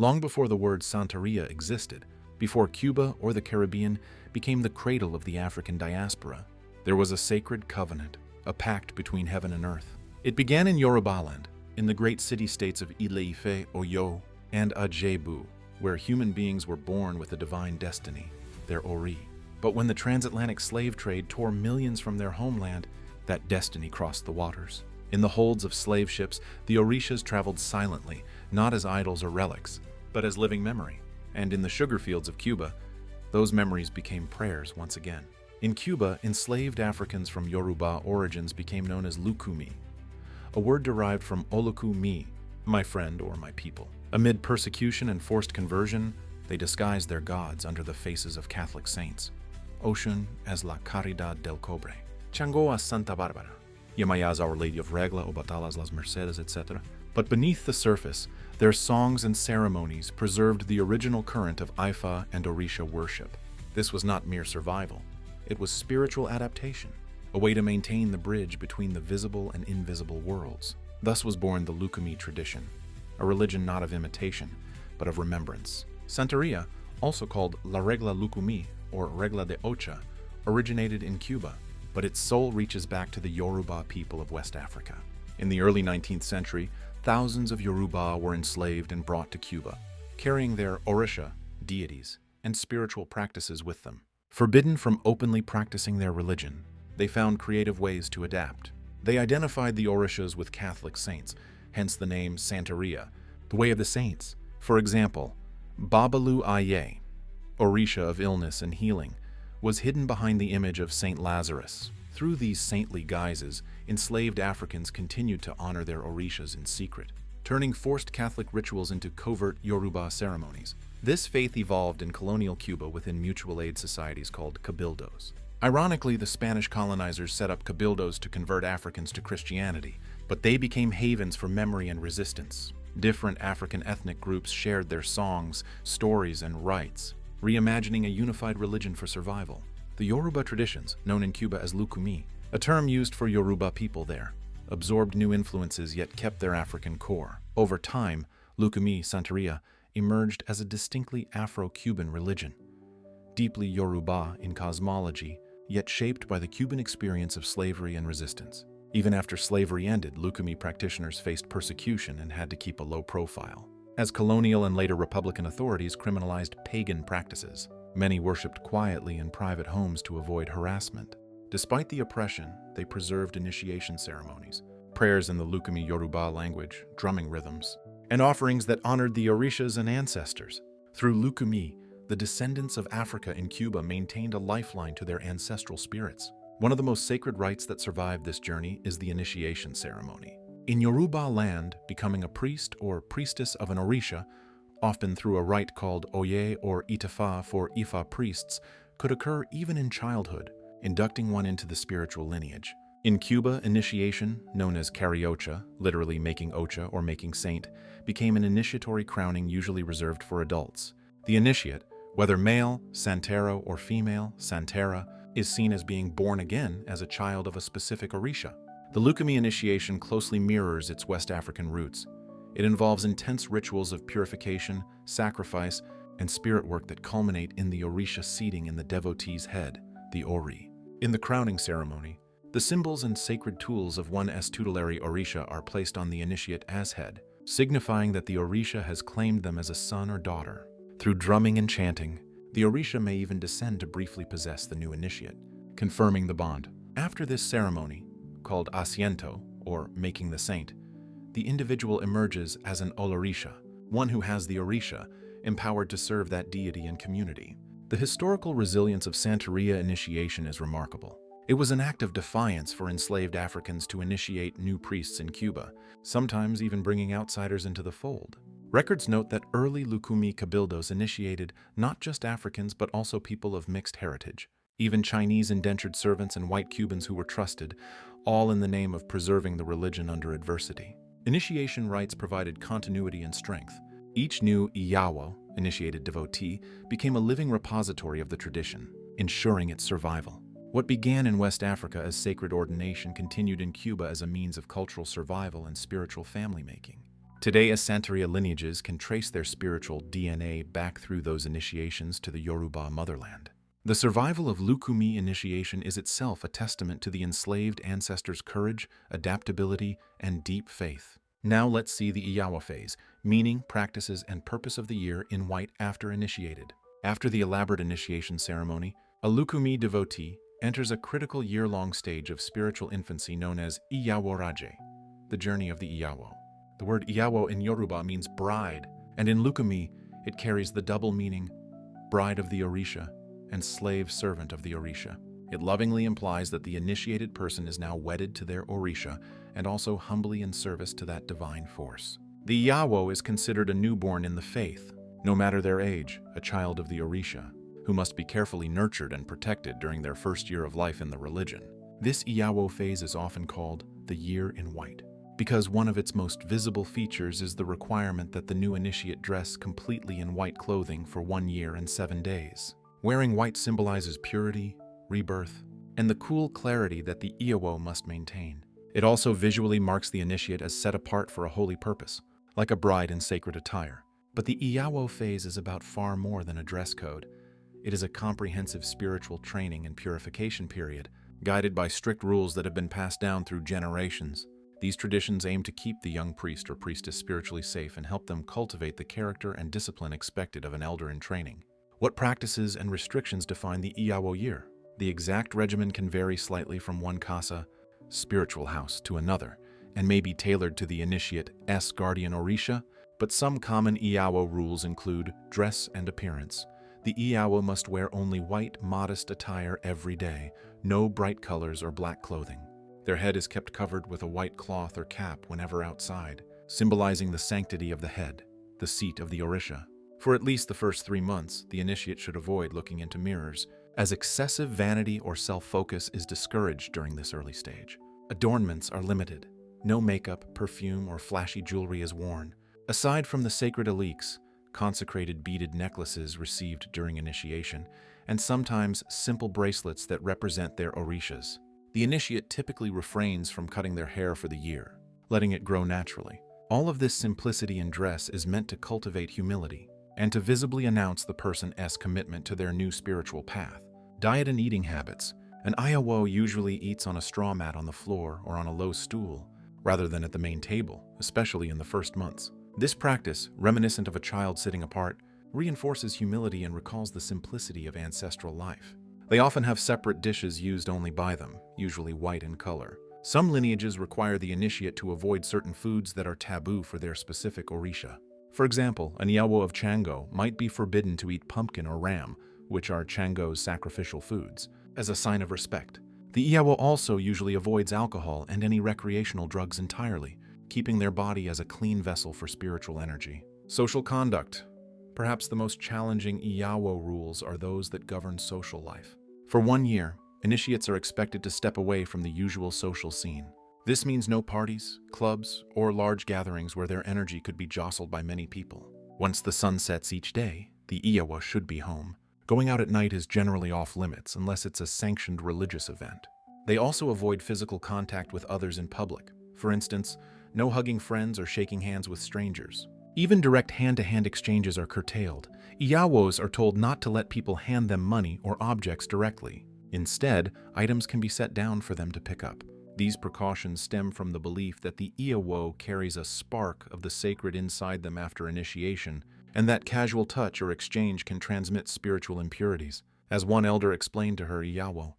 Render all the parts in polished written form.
Long before the word Santería existed, before Cuba or the Caribbean became the cradle of the African diaspora, there was a sacred covenant, a pact between heaven and earth. It began in Yorùbá land, in the great city-states of Ilé-Ifẹ̀, Ọ̀yọ́, and Ajébu, where human beings were born with a divine destiny, their ori. But when the transatlantic slave trade tore millions from their homeland, that destiny crossed the waters. In the holds of slave ships, the orishas traveled silently, not as idols or relics, but as living memory. And in the sugar fields of Cuba, those memories became prayers once again. In Cuba, enslaved Africans from Yorùbá origins became known as Lucumí, a word derived from Oloku mi, my friend or my people. Amid persecution and forced conversion, they disguised their gods under the faces of Catholic saints. Ocean as la Caridad del Cobre, Chango as Santa Bárbara, Yamaya as Our Lady of Regla, Obatalas las Mercedes, etc. But beneath the surface, their songs and ceremonies preserved the original current of Ifa and Orisha worship. This was not mere survival. It was spiritual adaptation, a way to maintain the bridge between the visible and invisible worlds. Thus was born the Lucumí tradition, a religion not of imitation, but of remembrance. Santería, also called La Regla Lucumí or Regla de Ocha, originated in Cuba, but its soul reaches back to the Yorùbá people of West Africa. In the early 19th century, thousands of Yorùbá were enslaved and brought to Cuba, carrying their orisha, deities, and spiritual practices with them. Forbidden from openly practicing their religion, they found creative ways to adapt. They identified the orishas with Catholic saints, hence the name Santería, the way of the saints. For example, Babalu Aye, orisha of illness and healing, was hidden behind the image of Saint Lazarus. Through these saintly guises, enslaved Africans continued to honor their orishas in secret, turning forced Catholic rituals into covert Yorùbá ceremonies. This faith evolved in colonial Cuba within mutual aid societies called cabildos. Ironically, the Spanish colonizers set up cabildos to convert Africans to Christianity, but they became havens for memory and resistance. Different African ethnic groups shared their songs, stories, and rites, reimagining a unified religion for survival. The Yoruba traditions, known in Cuba as Lucumí, a term used for Yoruba people there, absorbed new influences yet kept their African core. Over time, Lucumí Santería emerged as a distinctly Afro-Cuban religion, deeply Yoruba in cosmology, yet shaped by the Cuban experience of slavery and resistance. Even after slavery ended, Lucumí practitioners faced persecution and had to keep a low profile, as colonial and later Republican authorities criminalized pagan practices. Many worshipped quietly in private homes to avoid harassment. Despite the oppression, they preserved initiation ceremonies, prayers in the Lucumí Yoruba language, drumming rhythms, and offerings that honored the orishas and ancestors. Through Lucumí, the descendants of Africa in Cuba maintained a lifeline to their ancestral spirits. One of the most sacred rites that survived this journey is the initiation ceremony. In Yoruba land, becoming a priest or priestess of an orisha, often through a rite called Oye or Itafa for Ifa priests, could occur even in childhood, inducting one into the spiritual lineage. In Cuba, initiation, known as Cariocha, literally making ocha or making saint, became an initiatory crowning usually reserved for adults. The initiate, whether male, santero, or female, santera, is seen as being born again as a child of a specific orisha. The Lucumí initiation closely mirrors its West African roots. It involves intense rituals of purification, sacrifice, and spirit work that culminate in the orisha seating in the devotee's head, the ori. In the crowning ceremony, the symbols and sacred tools of one's tutelary orisha are placed on the initiate as head, signifying that the orisha has claimed them as a son or daughter. Through drumming and chanting, the orisha may even descend to briefly possess the new initiate, confirming the bond. After this ceremony, called asiento, or making the saint, the individual emerges as an olorisha, one who has the orisha, empowered to serve that deity and community. The historical resilience of Santería initiation is remarkable. It was an act of defiance for enslaved Africans to initiate new priests in Cuba, sometimes even bringing outsiders into the fold. Records note that early Lucumí cabildos initiated not just Africans but also people of mixed heritage, even Chinese indentured servants and white Cubans who were trusted, all in the name of preserving the religion under adversity. Initiation rites provided continuity and strength. Each new Iyawo, initiated devotee, became a living repository of the tradition, ensuring its survival. What began in West Africa as sacred ordination continued in Cuba as a means of cultural survival and spiritual family-making. Today, as Santería lineages can trace their spiritual DNA back through those initiations to the Yorùbá motherland. The survival of Lucumí initiation is itself a testament to the enslaved ancestors' courage, adaptability, and deep faith. Now let's see the Iyawo phase, meaning, practices, and purpose of the year in white after initiated. After the elaborate initiation ceremony, a Lucumí devotee enters a critical year-long stage of spiritual infancy known as Iyaworaje, the journey of the Iyawo. The word Iyawo in Yorùbá means bride, and in Lucumí it carries the double meaning bride of the orisha and slave servant of the orisha. It lovingly implies that the initiated person is now wedded to their orisha and also humbly in service to that divine force. The Iyawo is considered a newborn in the faith, no matter their age, a child of the orisha, who must be carefully nurtured and protected during their first year of life in the religion. This Iyawo phase is often called the year in white, because one of its most visible features is the requirement that the new initiate dress completely in white clothing for 1 year and 7 days. Wearing white symbolizes purity, rebirth, and the cool clarity that the Iyawo must maintain. It also visually marks the initiate as set apart for a holy purpose, like a bride in sacred attire. But the Iyawo phase is about far more than a dress code. It is a comprehensive spiritual training and purification period, guided by strict rules that have been passed down through generations. These traditions aim to keep the young priest or priestess spiritually safe and help them cultivate the character and discipline expected of an elder in training. What practices and restrictions define the Iyawo year? The exact regimen can vary slightly from one casa, spiritual house, to another, and may be tailored to the initiate's guardian orisha, but some common Iyawo rules include dress and appearance. The Iyawo must wear only white, modest attire every day, no bright colors or black clothing. Their head is kept covered with a white cloth or cap whenever outside, symbolizing the sanctity of the head, the seat of the orisha. For at least the first 3 months, the initiate should avoid looking into mirrors, as excessive vanity or self-focus is discouraged during this early stage. Adornments are limited. No makeup, perfume, or flashy jewelry is worn. Aside from the sacred eliks, consecrated beaded necklaces received during initiation, and sometimes simple bracelets that represent their orishas. The initiate typically refrains from cutting their hair for the year, letting it grow naturally. All of this simplicity in dress is meant to cultivate humility and to visibly announce the person's commitment to their new spiritual path. Diet and eating habits. An Iyawo usually eats on a straw mat on the floor or on a low stool, rather than at the main table, especially in the first months. This practice, reminiscent of a child sitting apart, reinforces humility and recalls the simplicity of ancestral life. They often have separate dishes used only by them, usually white in color. Some lineages require the initiate to avoid certain foods that are taboo for their specific orisha. For example, an Iyawo of Chango might be forbidden to eat pumpkin or ram, which are Chango's sacrificial foods, as a sign of respect. The Iyawo also usually avoids alcohol and any recreational drugs entirely, keeping their body as a clean vessel for spiritual energy. Social conduct. Perhaps the most challenging Iyawo rules are those that govern social life. For 1 year, initiates are expected to step away from the usual social scene. This means no parties, clubs, or large gatherings where their energy could be jostled by many people. Once the sun sets each day, the Iyawo should be home. Going out at night is generally off limits unless it's a sanctioned religious event. They also avoid physical contact with others in public. For instance, no hugging friends or shaking hands with strangers. Even direct hand-to-hand exchanges are curtailed. Iyawos are told not to let people hand them money or objects directly. Instead, items can be set down for them to pick up. These precautions stem from the belief that the Iyawo carries a spark of the sacred inside them after initiation, and that casual touch or exchange can transmit spiritual impurities. As one elder explained to her Iyawo,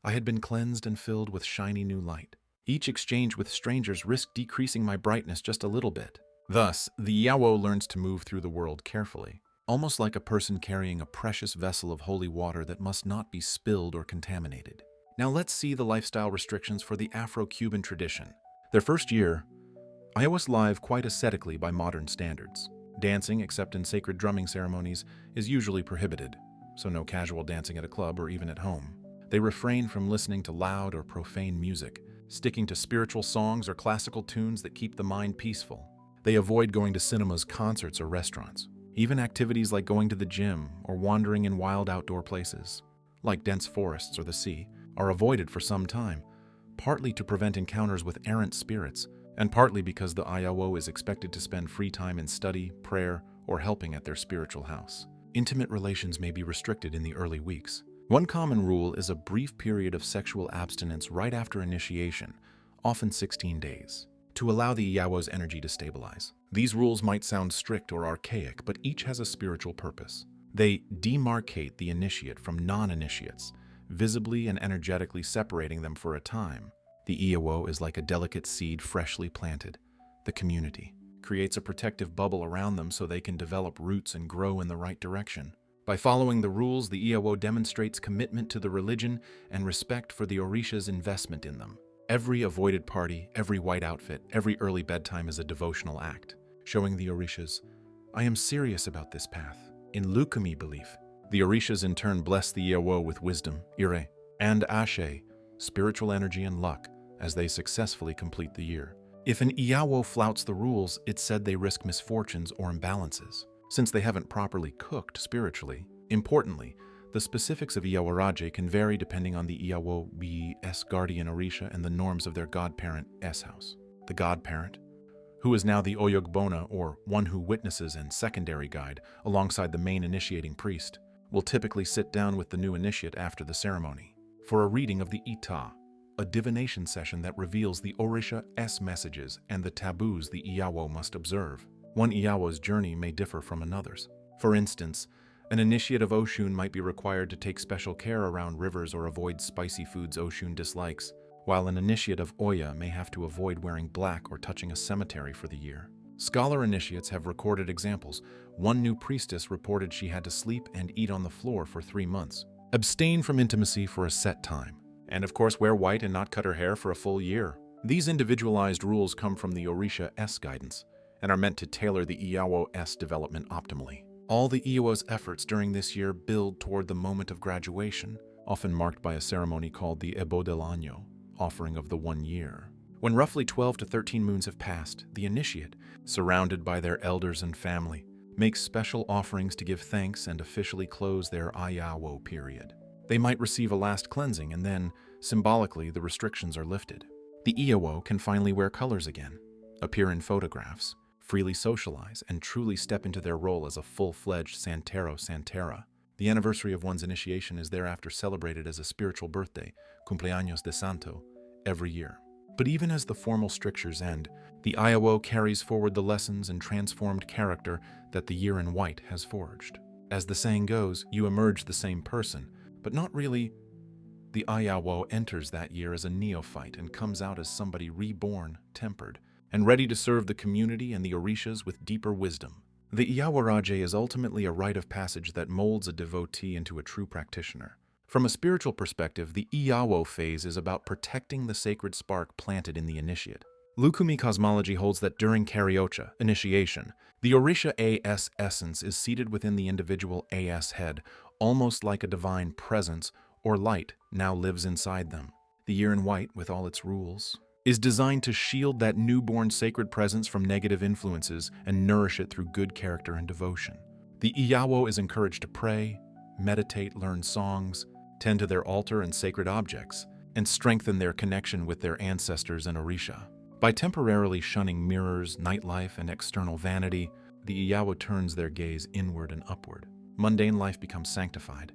"I had been cleansed and filled with shiny new light. Each exchange with strangers risked decreasing my brightness just a little bit." Thus, the Iyawo learns to move through the world carefully, almost like a person carrying a precious vessel of holy water that must not be spilled or contaminated. Now let's see the lifestyle restrictions for the Afro-Cuban tradition. Their first year, Iyawos live quite ascetically by modern standards. Dancing, except in sacred drumming ceremonies, is usually prohibited, so no casual dancing at a club or even at home. They refrain from listening to loud or profane music, sticking to spiritual songs or classical tunes that keep the mind peaceful. They avoid going to cinemas, concerts, or restaurants. Even activities like going to the gym or wandering in wild outdoor places, like dense forests or the sea, are avoided for some time, partly to prevent encounters with errant spirits, and partly because the Iyawo is expected to spend free time in study, prayer, or helping at their spiritual house. Intimate relations may be restricted in the early weeks. One common rule is a brief period of sexual abstinence right after initiation, often 16 days, to allow the Iyawo's energy to stabilize. These rules might sound strict or archaic, but each has a spiritual purpose. They demarcate the initiate from non-initiates, visibly and energetically separating them for a time. The Iyawo is like a delicate seed freshly planted. The community creates a protective bubble around them so they can develop roots and grow in the right direction. By following the rules, the Iyawo demonstrates commitment to the religion and respect for the orishas' investment in them. Every avoided party, every white outfit, every early bedtime is a devotional act, showing the orishas, "I am serious about this path." In Lucumí belief, the orishas in turn bless the Iyawo with wisdom, ire, and ashe, spiritual energy and luck, as they successfully complete the year. If an Iyawo flouts the rules, it's said they risk misfortunes or imbalances, since they haven't properly cooked spiritually. Importantly, the specifics of Iyaworaje can vary depending on the Iyawo's guardian orisha and the norms of their godparent's house. The godparent, who is now the Oyogbona, or one who witnesses and secondary guide, alongside the main initiating priest, will typically sit down with the new initiate after the ceremony for a reading of the Ita, a divination session that reveals the orisha's messages and the taboos the Iyawo must observe. One Iyawo's journey may differ from another's. For instance, an initiate of Oshun might be required to take special care around rivers or avoid spicy foods Oshun dislikes, while an initiate of Oya may have to avoid wearing black or touching a cemetery for the year. Scholar initiates have recorded examples. One new priestess reported she had to sleep and eat on the floor for 3 months, abstain from intimacy for a set time, and of course wear white and not cut her hair for a full year. These individualized rules come from the Orisha's guidance and are meant to tailor the Iyawo's development optimally. All the Iyawo's efforts during this year build toward the moment of graduation, often marked by a ceremony called the Ebo del Año, offering of the 1 year. When roughly 12 to 13 moons have passed, the initiate, surrounded by their elders and family, makes special offerings to give thanks and officially close their Iyawo period. They might receive a last cleansing, and then, symbolically, the restrictions are lifted. The Iyawo can finally wear colors again, appear in photographs, freely socialize, and truly step into their role as a full-fledged Santera. The anniversary of one's initiation is thereafter celebrated as a spiritual birthday, Cumpleaños de Santo, every year. But even as the formal strictures end, the Iyawo carries forward the lessons and transformed character that the year in white has forged. As the saying goes, you emerge the same person, but not really. The Iyawo enters that year as a neophyte and comes out as somebody reborn, tempered, and ready to serve the community and the orishas with deeper wisdom. The Iyaworaje is ultimately a rite of passage that molds a devotee into a true practitioner. From a spiritual perspective, the Iyawo phase is about protecting the sacred spark planted in the initiate. Lucumí cosmology holds that during Ocha, initiation, the orisha's essence is seated within the individual as head, almost like a divine presence or light now lives inside them. The year in white, with all its rules, is designed to shield that newborn sacred presence from negative influences and nourish it through good character and devotion. The Iyawo is encouraged to pray, meditate, learn songs, tend to their altar and sacred objects, and strengthen their connection with their ancestors and orisha. By temporarily shunning mirrors, nightlife, and external vanity, the Iyawo turns their gaze inward and upward. Mundane life becomes sanctified.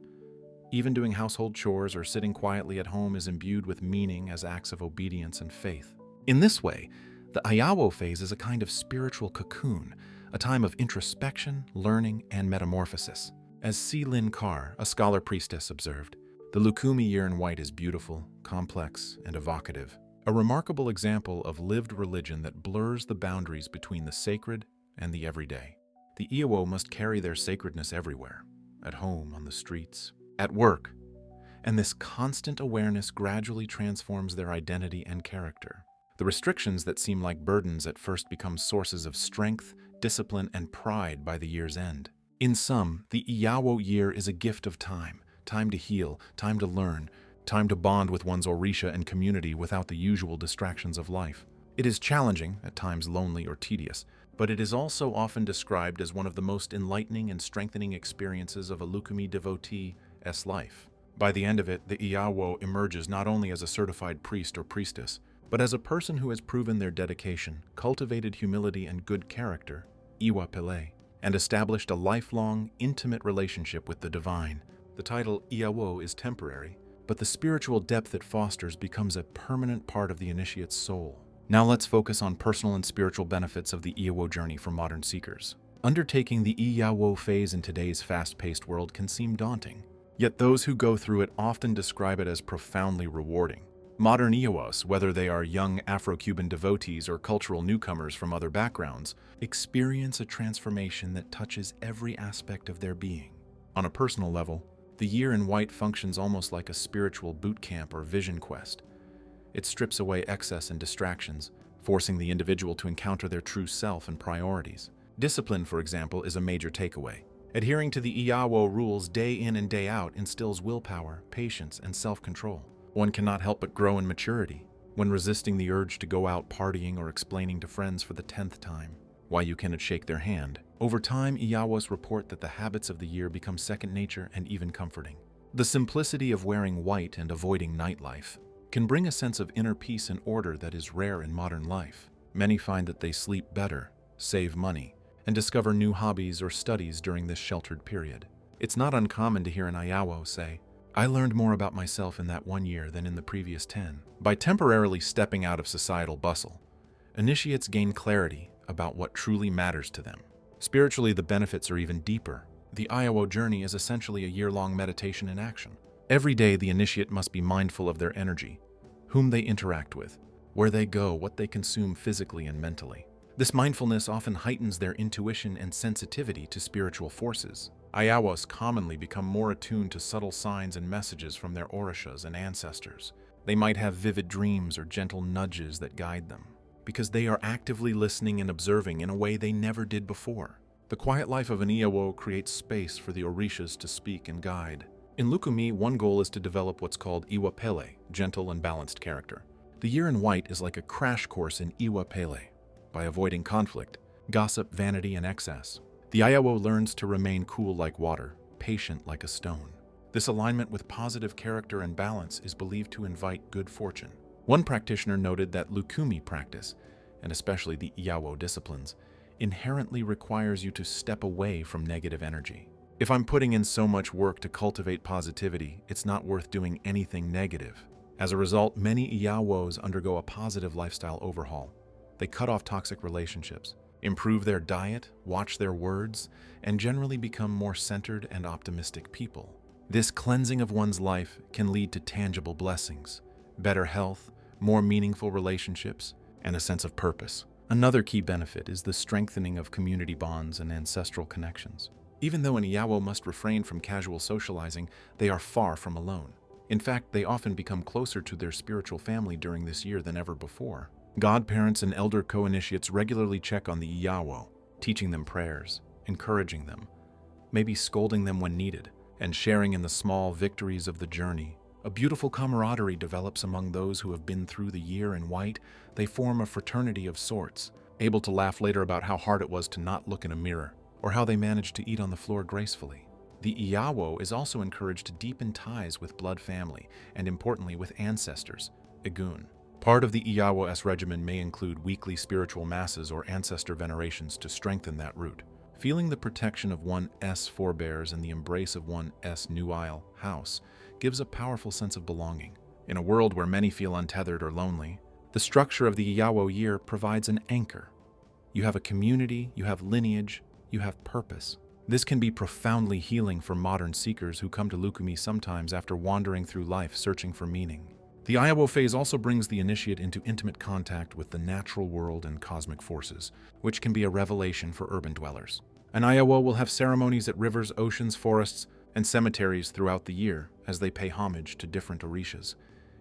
Even doing household chores or sitting quietly at home is imbued with meaning as acts of obedience and faith. In this way, the Iyawo phase is a kind of spiritual cocoon, a time of introspection, learning, and metamorphosis. As C. Lin Carr, a scholar priestess, observed, the Lucumí year in white is beautiful, complex, and evocative, a remarkable example of lived religion that blurs the boundaries between the sacred and the everyday. The Iyawo must carry their sacredness everywhere, at home, on the streets, at work, and this constant awareness gradually transforms their identity and character. The restrictions that seem like burdens at first become sources of strength, discipline, and pride by the year's end. In sum, the Iyawo year is a gift of time to heal, time to learn, time to bond with one's orisha and community without the usual distractions of life. It is challenging, at times lonely or tedious, but it is also often described as one of the most enlightening and strengthening experiences of a Lucumí devotee's life. By the end of it, the Iyawo emerges not only as a certified priest or priestess, But as a person who has proven their dedication, cultivated humility and good character, Iwa, and established a lifelong, intimate relationship with the divine, the title Iyawo is temporary, but the spiritual depth it fosters becomes a permanent part of the initiate's soul. Now let's focus on personal and spiritual benefits of the Iyawo journey for modern seekers. Undertaking the Iyawo phase in today's fast-paced world can seem daunting, yet those who go through it often describe it as profoundly rewarding. Modern Iyawos, whether they are young Afro-Cuban devotees or cultural newcomers from other backgrounds, experience a transformation that touches every aspect of their being. On a personal level, the year in white functions almost like a spiritual boot camp or vision quest. It strips away excess and distractions, forcing the individual to encounter their true self and priorities. Discipline, for example, is a major takeaway. Adhering to the Iyawo rules day in and day out instills willpower, patience, and self-control. One cannot help but grow in maturity when resisting the urge to go out partying or explaining to friends for the 10th time why you cannot shake their hand. Over time, Iyawos report that the habits of the year become second nature and even comforting. The simplicity of wearing white and avoiding nightlife can bring a sense of inner peace and order that is rare in modern life. Many find that they sleep better, save money, and discover new hobbies or studies during this sheltered period. It's not uncommon to hear an Iyawo say, "I learned more about myself in that 1 year than in the previous 10. By temporarily stepping out of societal bustle, initiates gain clarity about what truly matters to them. Spiritually, the benefits are even deeper. The Iyawo journey is essentially a year-long meditation in action. Every day, the initiate must be mindful of their energy, whom they interact with, where they go, what they consume physically and mentally. This mindfulness often heightens their intuition and sensitivity to spiritual forces. Iyawos commonly become more attuned to subtle signs and messages from their orishas and ancestors. They might have vivid dreams or gentle nudges that guide them, because they are actively listening and observing in a way they never did before. The quiet life of an Iyawo creates space for the orishas to speak and guide. In Lucumí, one goal is to develop what's called Iwa, gentle and balanced character. The year in white is like a crash course in Iwa. By avoiding conflict, gossip, vanity, and excess, the Iyawo learns to remain cool like water, patient like a stone. This alignment with positive character and balance is believed to invite good fortune. One practitioner noted that Lucumí practice, and especially the Iyawo disciplines, inherently requires you to step away from negative energy. If I'm putting in so much work to cultivate positivity, it's not worth doing anything negative. As a result, many Iyawos undergo a positive lifestyle overhaul. They cut off toxic relationships, improve their diet, watch their words, and generally become more centered and optimistic people. This cleansing of one's life can lead to tangible blessings, better health, more meaningful relationships, and a sense of purpose. Another key benefit is the strengthening of community bonds and ancestral connections. Even though an Iyawo must refrain from casual socializing, they are far from alone. In fact, they often become closer to their spiritual family during this year than ever before. Godparents and elder co-initiates regularly check on the Iyawo, teaching them prayers, encouraging them, maybe scolding them when needed, and sharing in the small victories of the journey. A beautiful camaraderie develops among those who have been through the year in white. They form a fraternity of sorts, able to laugh later about how hard it was to not look in a mirror, or how they managed to eat on the floor gracefully. The Iyawo is also encouraged to deepen ties with blood family, and importantly with ancestors, Igun. Part of the Iyawo's regimen may include weekly spiritual masses or ancestor venerations to strengthen that root. Feeling the protection of one's forebears and the embrace of one's new house gives a powerful sense of belonging. In a world where many feel untethered or lonely, the structure of the Iyawo year provides an anchor. You have a community, you have lineage, you have purpose. This can be profoundly healing for modern seekers who come to Lucumí sometimes after wandering through life searching for meaning. The Iyawo phase also brings the initiate into intimate contact with the natural world and cosmic forces, which can be a revelation for urban dwellers. An Iyawo will have ceremonies at rivers, oceans, forests, and cemeteries throughout the year as they pay homage to different orishas,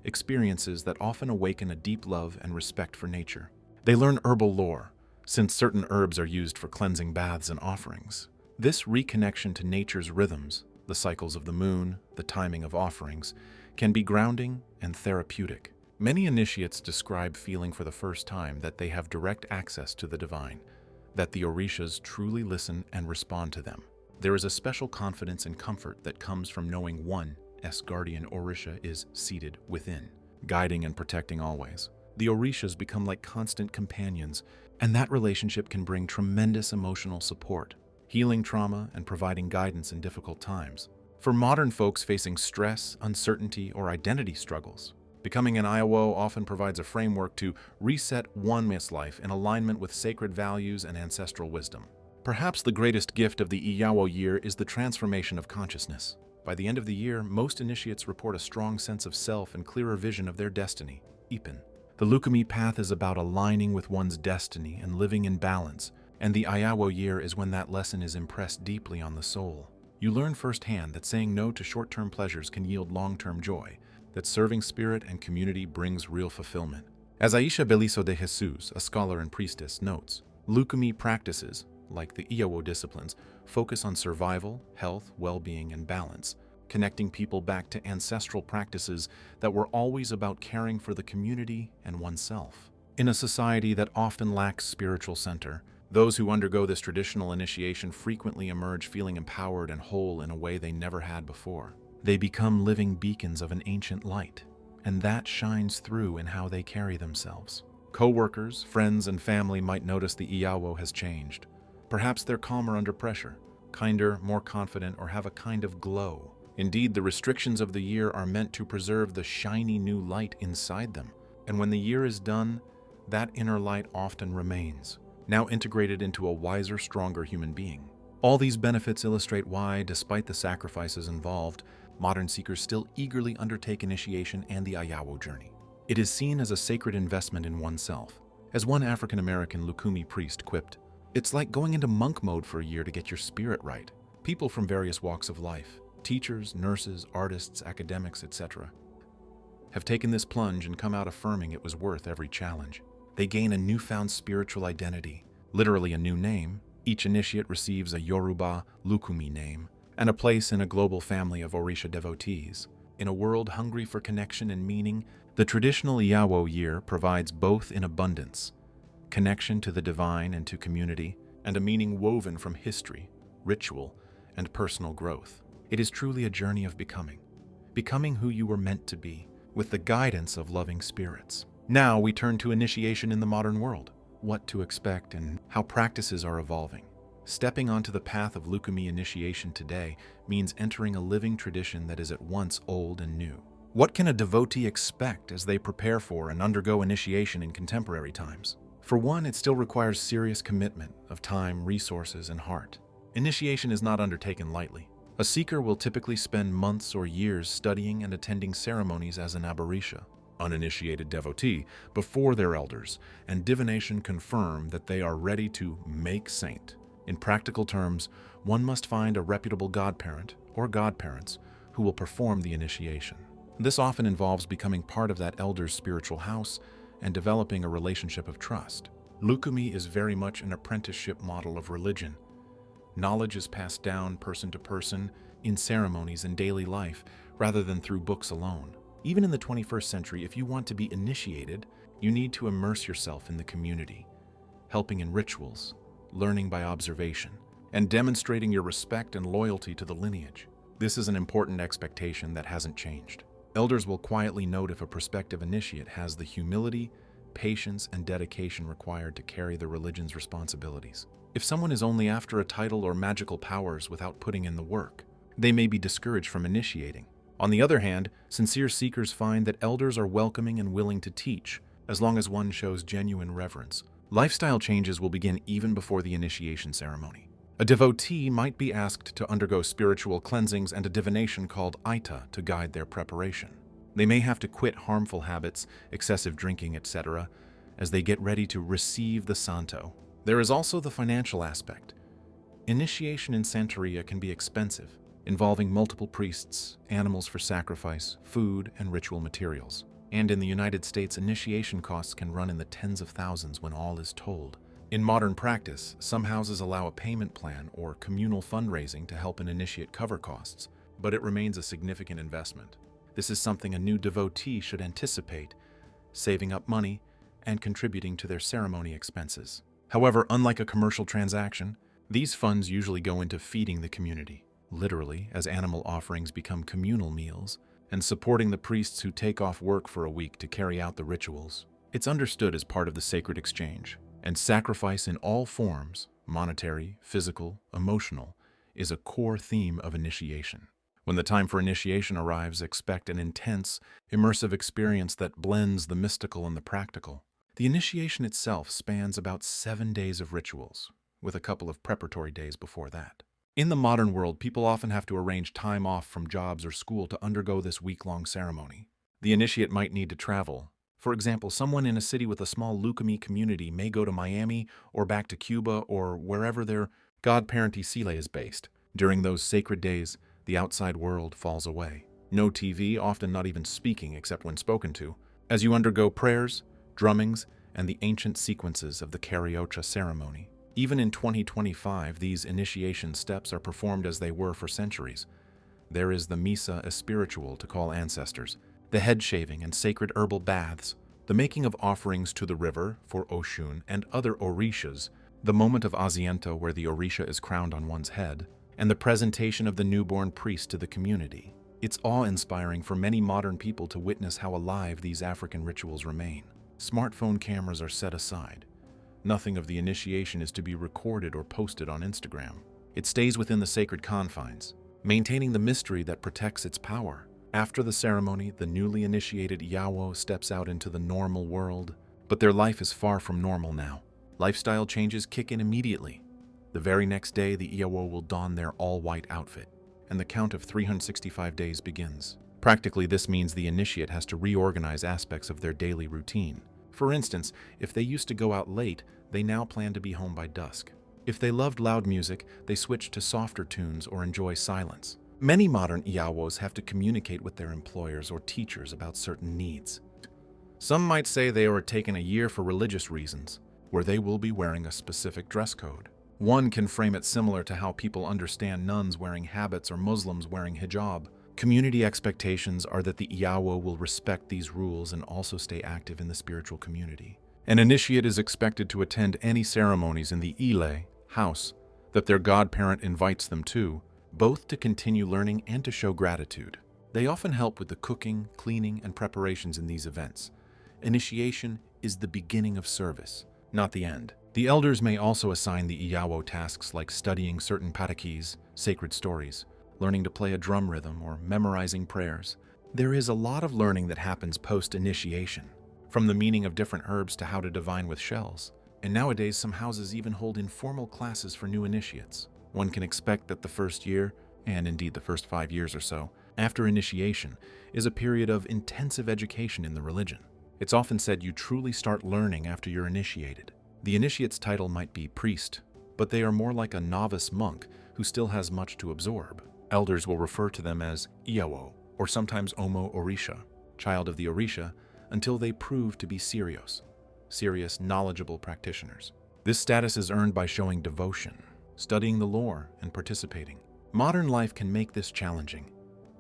experiences that often awaken a deep love and respect for nature. They learn herbal lore, since certain herbs are used for cleansing baths and offerings. This reconnection to nature's rhythms, the cycles of the moon, the timing of offerings, can be grounding and therapeutic. Many initiates describe feeling for the first time that they have direct access to the divine, that the orishas truly listen and respond to them. There is a special confidence and comfort that comes from knowing one's guardian orisha is seated within, guiding and protecting always. The orishas become like constant companions, and that relationship can bring tremendous emotional support, healing trauma and providing guidance in difficult times. For modern folks facing stress, uncertainty, or identity struggles, becoming an Iyawo often provides a framework to reset one's life in alignment with sacred values and ancestral wisdom. Perhaps the greatest gift of the Iyawo year is the transformation of consciousness. By the end of the year, most initiates report a strong sense of self and clearer vision of their destiny. Ipin. The Lucumí path is about aligning with one's destiny and living in balance, and the Iyawo year is when that lesson is impressed deeply on the soul. You learn firsthand that saying no to short-term pleasures can yield long-term joy, that serving spirit and community brings real fulfillment. As Aisha Beliso de Jesus, a scholar and priestess, notes, Lucumí practices, like the Iyawo disciplines, focus on survival, health, well-being, and balance, connecting people back to ancestral practices that were always about caring for the community and oneself. In a society that often lacks spiritual center, those who undergo this traditional initiation frequently emerge feeling empowered and whole in a way they never had before. They become living beacons of an ancient light, and that shines through in how they carry themselves. Co-workers, friends, and family might notice the Iyawo has changed. Perhaps they're calmer under pressure, kinder, more confident, or have a kind of glow. Indeed, the restrictions of the year are meant to preserve the shiny new light inside them. And when the year is done, that inner light often remains, now integrated into a wiser, stronger human being. All these benefits illustrate why, despite the sacrifices involved, modern seekers still eagerly undertake initiation and the Iyawo journey. It is seen as a sacred investment in oneself. As one African-American Lucumí priest quipped, "It's like going into monk mode for a year to get your spirit right." People from various walks of life, teachers, nurses, artists, academics, etc., have taken this plunge and come out affirming it was worth every challenge. They gain a newfound spiritual identity, literally a new name. Each initiate receives a Yorùbá Lucumí name and a place in a global family of Orisha devotees. In a world hungry for connection and meaning, the traditional Iyawo year provides both in abundance: connection to the divine and to community, and a meaning woven from history, ritual, and personal growth. It is truly a journey of becoming who you were meant to be, with the guidance of loving spirits. Now we turn to initiation in the modern world, what to expect and how practices are evolving. Stepping onto the path of Lucumí initiation today means entering a living tradition that is at once old and new. What can a devotee expect as they prepare for and undergo initiation in contemporary times? For one, it still requires serious commitment of time, resources, and heart. Initiation is not undertaken lightly. A seeker will typically spend months or years studying and attending ceremonies as an aborisha, uninitiated devotee, before their elders, and divination confirm that they are ready to make saint. In practical terms, one must find a reputable godparent or godparents who will perform the initiation. This often involves becoming part of that elder's spiritual house and developing a relationship of trust. Lucumí is very much an apprenticeship model of religion. Knowledge is passed down person to person in ceremonies and daily life rather than through books alone. Even in the 21st century, if you want to be initiated, you need to immerse yourself in the community, helping in rituals, learning by observation, and demonstrating your respect and loyalty to the lineage. This is an important expectation that hasn't changed. Elders will quietly note if a prospective initiate has the humility, patience, and dedication required to carry the religion's responsibilities. If someone is only after a title or magical powers without putting in the work, they may be discouraged from initiating. On the other hand, sincere seekers find that elders are welcoming and willing to teach, as long as one shows genuine reverence. Lifestyle changes will begin even before the initiation ceremony. A devotee might be asked to undergo spiritual cleansings and a divination called Aita to guide their preparation. They may have to quit harmful habits, excessive drinking, etc., as they get ready to receive the Santo. There is also the financial aspect. Initiation in Santería can be expensive, involving multiple priests, animals for sacrifice, food, and ritual materials. And in the United States, initiation costs can run in the tens of thousands when all is told. In modern practice, some houses allow a payment plan or communal fundraising to help an initiate cover costs, but it remains a significant investment. This is something a new devotee should anticipate, saving up money and contributing to their ceremony expenses. However, unlike a commercial transaction, these funds usually go into feeding the community, literally, as animal offerings become communal meals, and supporting the priests who take off work for a week to carry out the rituals. It's understood as part of the sacred exchange, and sacrifice in all forms, monetary, physical, emotional, is a core theme of initiation. When the time for initiation arrives, expect an intense, immersive experience that blends the mystical and the practical. The initiation itself spans about 7 days of rituals, with a couple of preparatory days before that. In the modern world, people often have to arrange time off from jobs or school to undergo this week-long ceremony. The initiate might need to travel. For example, someone in a city with a small Lucumí community may go to Miami or back to Cuba or wherever their godparent Isile is based. During those sacred days, the outside world falls away. No TV, often not even speaking except when spoken to, as you undergo prayers, drummings, and the ancient sequences of the Regla de Ocha ceremony. Even in 2025, these initiation steps are performed as they were for centuries. There is the misa espiritual to call ancestors, the head shaving and sacred herbal baths, the making of offerings to the river for Oshun and other orishas, the moment of Asiento where the orisha is crowned on one's head, and the presentation of the newborn priest to the community. It's awe-inspiring for many modern people to witness how alive these African rituals remain. Smartphone cameras are set aside. Nothing of the initiation is to be recorded or posted on Instagram. It stays within the sacred confines, maintaining the mystery that protects its power. After the ceremony, the newly initiated Iyawo steps out into the normal world, but their life is far from normal now. Lifestyle changes kick in immediately. The very next day, the Iyawo will don their all-white outfit, and the count of 365 days begins. Practically, this means the initiate has to reorganize aspects of their daily routine. For instance, if they used to go out late, they now plan to be home by dusk. If they loved loud music, they switch to softer tunes or enjoy silence. Many modern Iyawos have to communicate with their employers or teachers about certain needs. Some might say they are taking a year for religious reasons, where they will be wearing a specific dress code. One can frame it similar to how people understand nuns wearing habits or Muslims wearing hijab. Community expectations are that the Iyawo will respect these rules and also stay active in the spiritual community. An initiate is expected to attend any ceremonies in the ile, house, that their godparent invites them to, both to continue learning and to show gratitude. They often help with the cooking, cleaning, and preparations in these events. Initiation is the beginning of service, not the end. The elders may also assign the Iyawo tasks like studying certain patakis, sacred stories, learning to play a drum rhythm, or memorizing prayers. There is a lot of learning that happens post-initiation, from the meaning of different herbs to how to divine with shells. And nowadays, some houses even hold informal classes for new initiates. One can expect that the first year, and indeed the first 5 years or so, after initiation, is a period of intensive education in the religion. It's often said you truly start learning after you're initiated. The initiate's title might be priest, but they are more like a novice monk who still has much to absorb. Elders will refer to them as Iyawo, or sometimes Omo Orisha, child of the Orisha, until they prove to be serious, knowledgeable practitioners. This status is earned by showing devotion, studying the lore, and participating. Modern life can make this challenging.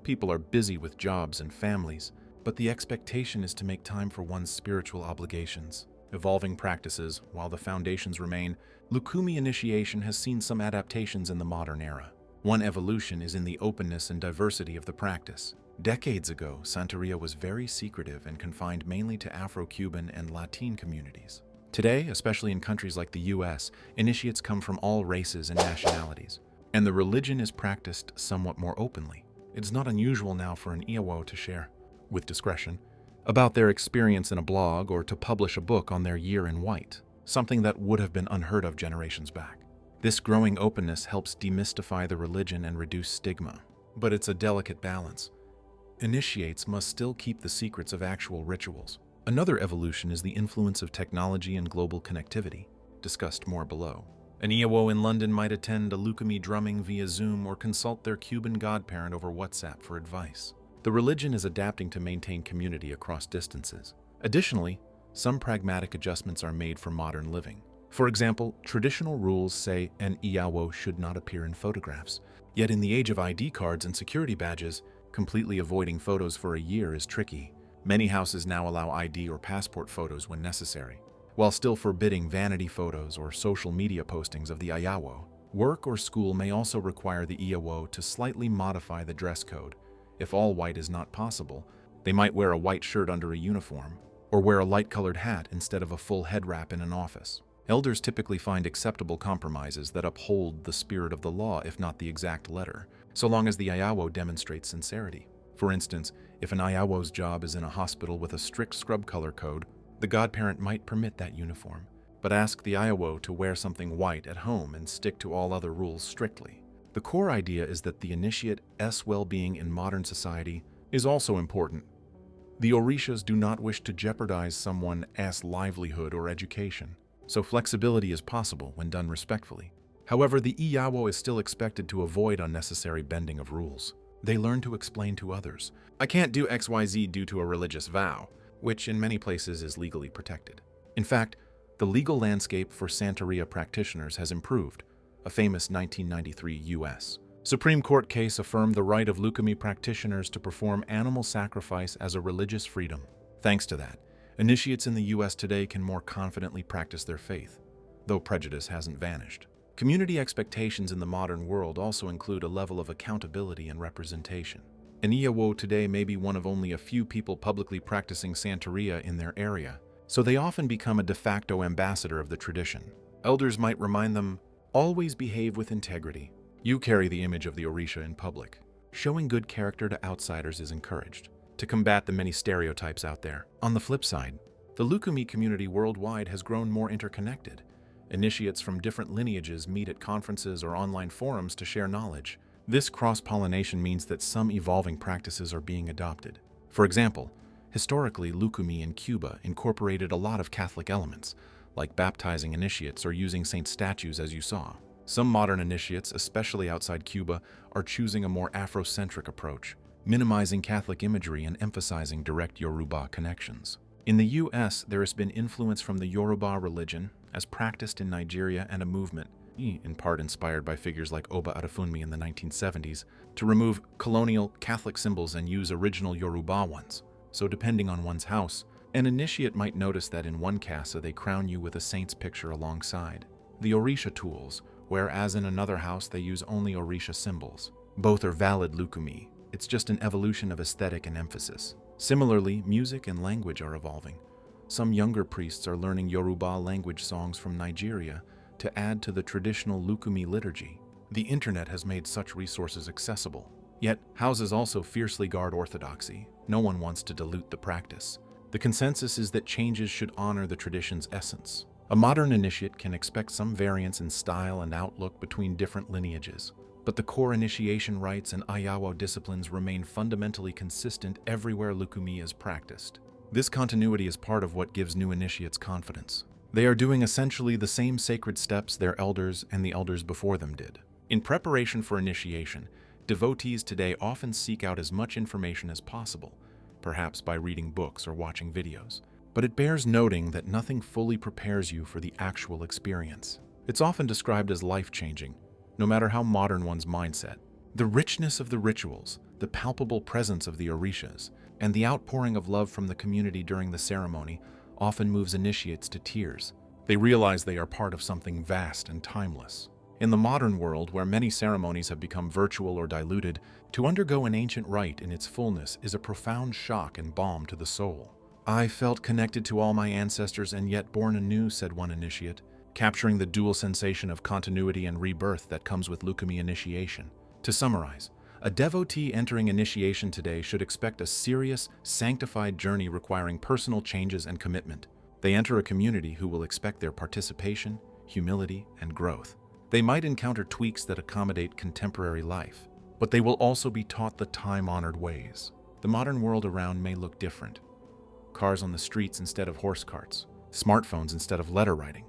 People are busy with jobs and families, but the expectation is to make time for one's spiritual obligations. Evolving practices, while the foundations remain, Lucumí initiation has seen some adaptations in the modern era. One evolution is in the openness and diversity of the practice. Decades ago, Santería was very secretive and confined mainly to Afro-Cuban and Latin communities. Today, especially in countries like the US, initiates come from all races and nationalities, and the religion is practiced somewhat more openly. It's not unusual now for an Iyawo to share, with discretion, about their experience in a blog or to publish a book on their year in white, something that would have been unheard of generations back. This growing openness helps demystify the religion and reduce stigma, but it's a delicate balance. Initiates must still keep the secrets of actual rituals. Another evolution is the influence of technology and global connectivity, discussed more below. An Iyawo in London might attend a Lucumí drumming via Zoom or consult their Cuban godparent over WhatsApp for advice. The religion is adapting to maintain community across distances. Additionally, some pragmatic adjustments are made for modern living. For example, traditional rules say an Iyawo should not appear in photographs. Yet in the age of ID cards and security badges, completely avoiding photos for a year is tricky. Many houses now allow ID or passport photos when necessary, while still forbidding vanity photos or social media postings of the Iyawo. Work or school may also require the Iyawo to slightly modify the dress code. If all white is not possible, they might wear a white shirt under a uniform, or wear a light-colored hat instead of a full head wrap in an office. Elders typically find acceptable compromises that uphold the spirit of the law, if not the exact letter, so long as the Iyawo demonstrates sincerity. For instance, if an Iyawo's job is in a hospital with a strict scrub color code, the godparent might permit that uniform, but ask the Iyawo to wear something white at home and stick to all other rules strictly. The core idea is that the initiate's well-being in modern society is also important. The orishas do not wish to jeopardize someone's livelihood or education, so flexibility is possible when done respectfully. However, the Iyawo is still expected to avoid unnecessary bending of rules. They learn to explain to others, "I can't do XYZ due to a religious vow," which in many places is legally protected. In fact, the legal landscape for Santería practitioners has improved. A famous 1993 U.S. Supreme Court case affirmed the right of Lucumí practitioners to perform animal sacrifice as a religious freedom. Thanks to that, initiates in the U.S. today can more confidently practice their faith, though prejudice hasn't vanished. Community expectations in the modern world also include a level of accountability and representation. An Iyawo today may be one of only a few people publicly practicing Santería in their area, so they often become a de facto ambassador of the tradition. Elders might remind them, "Always behave with integrity. You carry the image of the orisha in public." Showing good character to outsiders is encouraged, to combat the many stereotypes out there. On the flip side, the Lucumí community worldwide has grown more interconnected. Initiates from different lineages meet at conferences or online forums to share knowledge. This cross-pollination means that some evolving practices are being adopted. For example, historically, Lucumí in Cuba incorporated a lot of Catholic elements, like baptizing initiates or using saint statues as you saw. Some modern initiates, especially outside Cuba, are choosing a more Afrocentric approach, minimizing Catholic imagery and emphasizing direct Yorùbá connections. In the U.S., there has been influence from the Yorùbá religion, as practiced in Nigeria, and a movement, in part inspired by figures like Oba Adefunmi in the 1970s, to remove colonial Catholic symbols and use original Yorùbá ones. So depending on one's house, an initiate might notice that in one casa they crown you with a saint's picture alongside the orisha tools, whereas in another house they use only orisha symbols. Both are valid Lucumí. It's just an evolution of aesthetic and emphasis. Similarly, music and language are evolving. Some younger priests are learning Yorùbá language songs from Nigeria to add to the traditional Lucumí liturgy. The internet has made such resources accessible. Yet, houses also fiercely guard orthodoxy. No one wants to dilute the practice. The consensus is that changes should honor the tradition's essence. A modern initiate can expect some variance in style and outlook between different lineages, but the core initiation rites and Iyawo disciplines remain fundamentally consistent everywhere Lucumí is practiced. This continuity is part of what gives new initiates confidence. They are doing essentially the same sacred steps their elders and the elders before them did. In preparation for initiation, devotees today often seek out as much information as possible, perhaps by reading books or watching videos. But it bears noting that nothing fully prepares you for the actual experience. It's often described as life-changing, no matter how modern one's mindset. The richness of the rituals, the palpable presence of the orishas, and the outpouring of love from the community during the ceremony often moves initiates to tears. They realize they are part of something vast and timeless. In the modern world, where many ceremonies have become virtual or diluted, to undergo an ancient rite in its fullness is a profound shock and balm to the soul. "I felt connected to all my ancestors and yet born anew," said one initiate, capturing the dual sensation of continuity and rebirth that comes with Lucumí initiation. To summarize, a devotee entering initiation today should expect a serious, sanctified journey requiring personal changes and commitment. They enter a community who will expect their participation, humility, and growth. They might encounter tweaks that accommodate contemporary life, but they will also be taught the time-honored ways. The modern world around may look different. Cars on the streets instead of horse carts, smartphones instead of letter writing.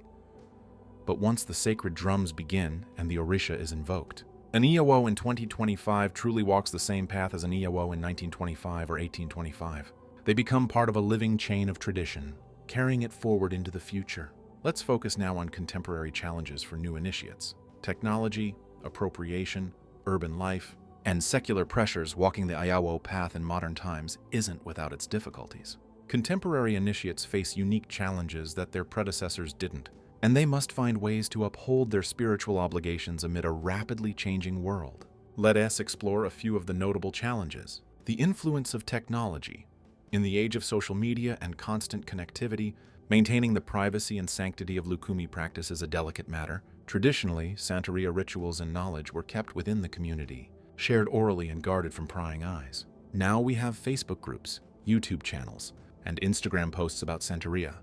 But once the sacred drums begin and the orisha is invoked, an Iyawo in 2025 truly walks the same path as an Iyawo in 1925 or 1825. They become part of a living chain of tradition, carrying it forward into the future. Let's focus now on contemporary challenges for new initiates. Technology, appropriation, urban life, and secular pressures walking the Iyawo path in modern times isn't without its difficulties. Contemporary initiates face unique challenges that their predecessors didn't, and they must find ways to uphold their spiritual obligations amid a rapidly changing world. Let us explore a few of the notable challenges. The influence of technology. In the age of social media and constant connectivity, maintaining the privacy and sanctity of Lucumí practice is a delicate matter. Traditionally, Santería rituals and knowledge were kept within the community, shared orally and guarded from prying eyes. Now we have Facebook groups, YouTube channels, and Instagram posts about Santería,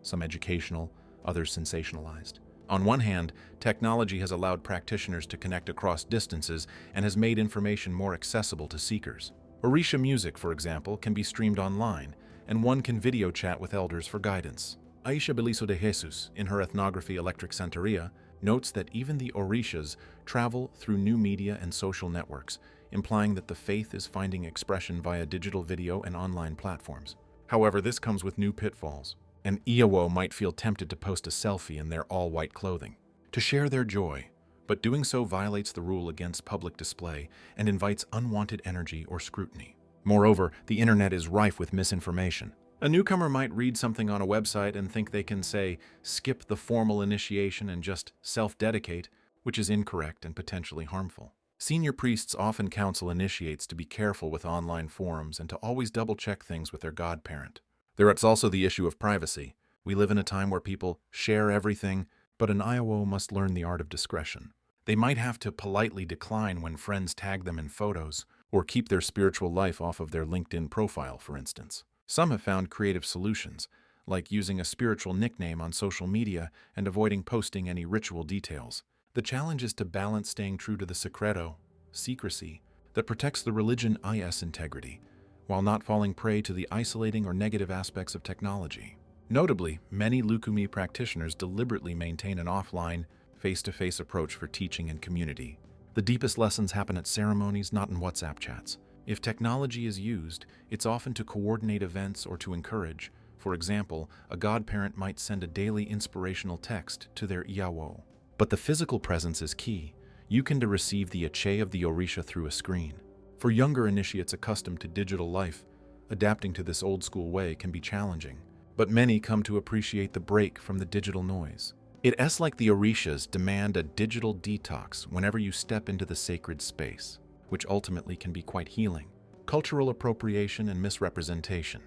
some educational, others sensationalized. On one hand, technology has allowed practitioners to connect across distances and has made information more accessible to seekers. Orisha music, for example, can be streamed online, and one can video chat with elders for guidance. Aisha Beliso de Jesus, in her ethnography Electric Santería, notes that even the orishas travel through new media and social networks, implying that the faith is finding expression via digital video and online platforms. However, this comes with new pitfalls. An Iyawo might feel tempted to post a selfie in their all-white clothing, to share their joy, but doing so violates the rule against public display and invites unwanted energy or scrutiny. Moreover, the internet is rife with misinformation. A newcomer might read something on a website and think they can, say, skip the formal initiation and just self-dedicate, which is incorrect and potentially harmful. Senior priests often counsel initiates to be careful with online forums and to always double-check things with their godparent. There is also the issue of privacy. We live in a time where people share everything, but an Iyawo must learn the art of discretion. They might have to politely decline when friends tag them in photos, or keep their spiritual life off of their LinkedIn profile, for instance. Some have found creative solutions, like using a spiritual nickname on social media and avoiding posting any ritual details. The challenge is to balance staying true to the secreto, secrecy, that protects the religion IS integrity, while not falling prey to the isolating or negative aspects of technology. Notably, many Lucumí practitioners deliberately maintain an offline, face-to-face approach for teaching and community. The deepest lessons happen at ceremonies, not in WhatsApp chats. If technology is used, it's often to coordinate events or to encourage. For example, a godparent might send a daily inspirational text to their Iyawó. But the physical presence is key. You can receive the Ache of the Orisha through a screen. For younger initiates accustomed to digital life, adapting to this old-school way can be challenging. But many come to appreciate the break from the digital noise. It's like the orishas demand a digital detox whenever you step into the sacred space, which ultimately can be quite healing. Cultural appropriation and misrepresentation.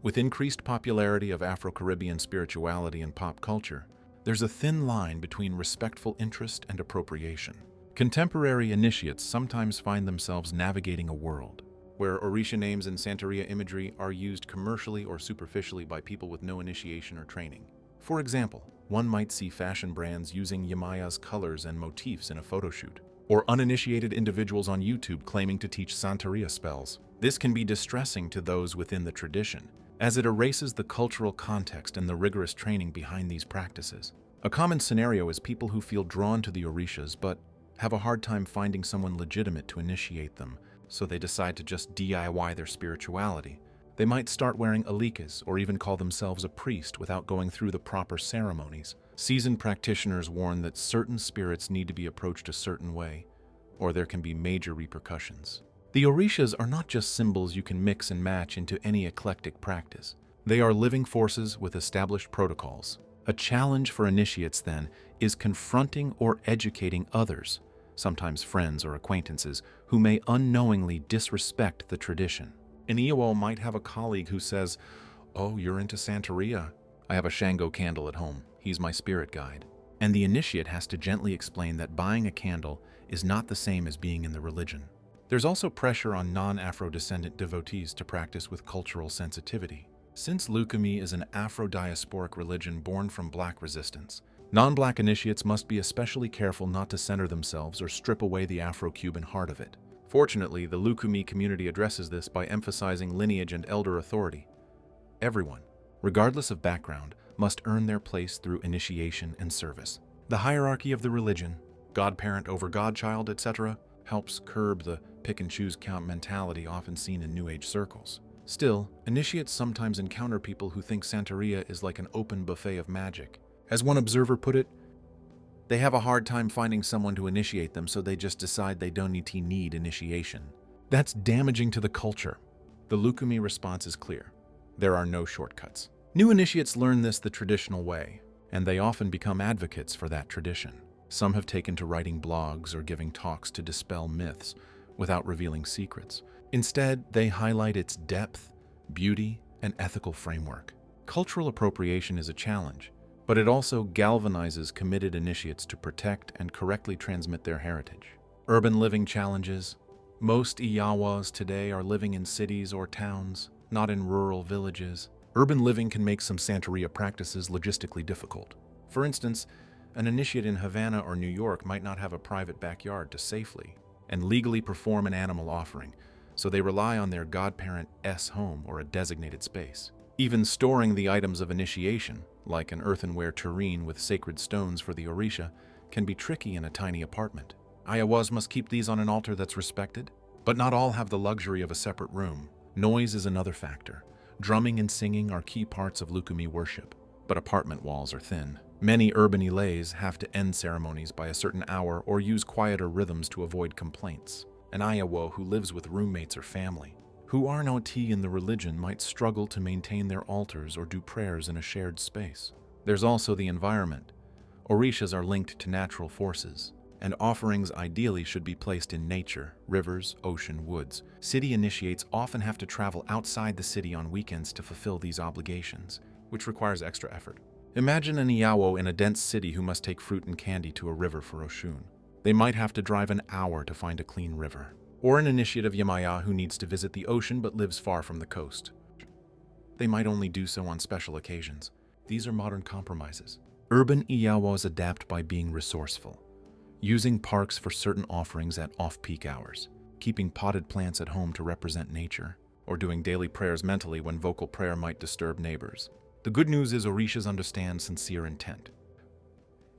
With increased popularity of Afro-Caribbean spirituality and pop culture, there's a thin line between respectful interest and appropriation. Contemporary initiates sometimes find themselves navigating a world where Orisha names and Santería imagery are used commercially or superficially by people with no initiation or training. For example, one might see fashion brands using Yamaya's colors and motifs in a photoshoot, or uninitiated individuals on YouTube claiming to teach Santería spells. This can be distressing to those within the tradition, as it erases the cultural context and the rigorous training behind these practices. A common scenario is people who feel drawn to the orishas but have a hard time finding someone legitimate to initiate them, so they decide to just DIY their spirituality. They might start wearing alikas or even call themselves a priest without going through the proper ceremonies. Seasoned practitioners warn that certain spirits need to be approached a certain way, or there can be major repercussions. The orishas are not just symbols you can mix and match into any eclectic practice. They are living forces with established protocols. A challenge for initiates, then, is confronting or educating others, sometimes friends or acquaintances, who may unknowingly disrespect the tradition. An Iyawo might have a colleague who says, "Oh, you're into Santería? I have a Shango candle at home. He's my spirit guide." And the initiate has to gently explain that buying a candle is not the same as being in the religion. There's also pressure on non-Afro-descendant devotees to practice with cultural sensitivity. Since Lucumí is an Afro-diasporic religion born from Black resistance, non-Black initiates must be especially careful not to center themselves or strip away the Afro-Cuban heart of it. Fortunately, the Lucumí community addresses this by emphasizing lineage and elder authority. Everyone, regardless of background, must earn their place through initiation and service. The hierarchy of the religion, godparent over godchild, etc., helps curb the pick-and-choose count mentality often seen in New Age circles. Still, initiates sometimes encounter people who think Santería is like an open buffet of magic. As one observer put it, they have a hard time finding someone to initiate them, so they just decide they don't need initiation. That's damaging to the culture. The Lucumí response is clear. There are no shortcuts. New initiates learn this the traditional way, and they often become advocates for that tradition. Some have taken to writing blogs or giving talks to dispel myths without revealing secrets. Instead, they highlight its depth, beauty, and ethical framework. Cultural appropriation is a challenge, but it also galvanizes committed initiates to protect and correctly transmit their heritage. Urban living challenges. Most Iyawos today are living in cities or towns, not in rural villages. Urban living can make some Santería practices logistically difficult. For instance, an initiate in Havana or New York might not have a private backyard to safely and legally perform an animal offering, so they rely on their godparent's home or a designated space. Even storing the items of initiation, like an earthenware tureen with sacred stones for the orisha, can be tricky in a tiny apartment. Iyawos must keep these on an altar that's respected, but not all have the luxury of a separate room. Noise is another factor. Drumming and singing are key parts of Lucumí worship, but apartment walls are thin. Many urban ilays have to end ceremonies by a certain hour or use quieter rhythms to avoid complaints. An Iyawo who lives with roommates or family, who are not in the religion, might struggle to maintain their altars or do prayers in a shared space. There's also the environment. Orishas are linked to natural forces, and offerings ideally should be placed in nature, rivers, ocean, woods. City initiates often have to travel outside the city on weekends to fulfill these obligations, which requires extra effort. Imagine an Iyawo in a dense city who must take fruit and candy to a river for Oshun. They might have to drive an hour to find a clean river. Or an initiate of Yamaya who needs to visit the ocean but lives far from the coast. They might only do so on special occasions. These are modern compromises. Urban Iyawos adapt by being resourceful, using parks for certain offerings at off-peak hours, keeping potted plants at home to represent nature, or doing daily prayers mentally when vocal prayer might disturb neighbors. The good news is orishas understand sincere intent.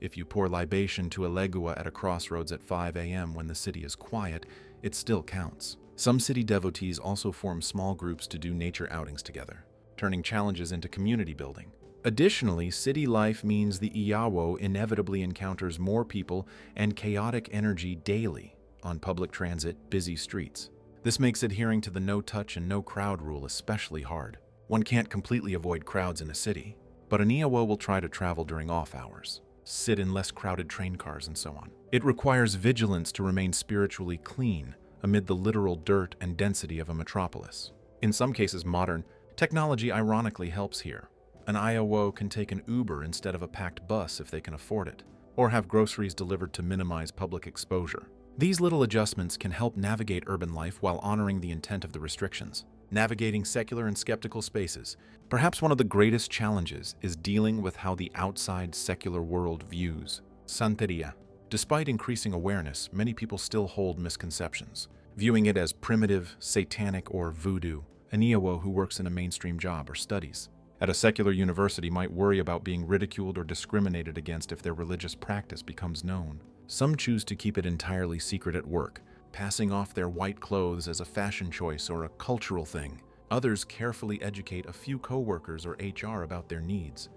If you pour libation to a legua at a crossroads at 5 a.m. when the city is quiet, it still counts. Some city devotees also form small groups to do nature outings together, turning challenges into community building. Additionally, city life means the Iyawo inevitably encounters more people and chaotic energy daily on public transit, busy streets. This makes adhering to the no-touch and no-crowd rule especially hard. One can't completely avoid crowds in a city, but an Iyawo will try to travel during off hours, sit in less crowded train cars, and so on. It requires vigilance to remain spiritually clean amid the literal dirt and density of a metropolis. In some cases, modern technology ironically helps here. An Iyawo can take an Uber instead of a packed bus if they can afford it, or have groceries delivered to minimize public exposure. These little adjustments can help navigate urban life while honoring the intent of the restrictions. Navigating secular and skeptical spaces. Perhaps one of the greatest challenges is dealing with how the outside secular world views Santería. Despite increasing awareness, many people still hold misconceptions, viewing it as primitive, satanic, or voodoo. An Iyawo who works in a mainstream job or studies at a secular university might worry about being ridiculed or discriminated against if their religious practice becomes known. Some choose to keep it entirely secret at work, passing off their white clothes as a fashion choice or a cultural thing. Others carefully educate a few coworkers or HR about their needs.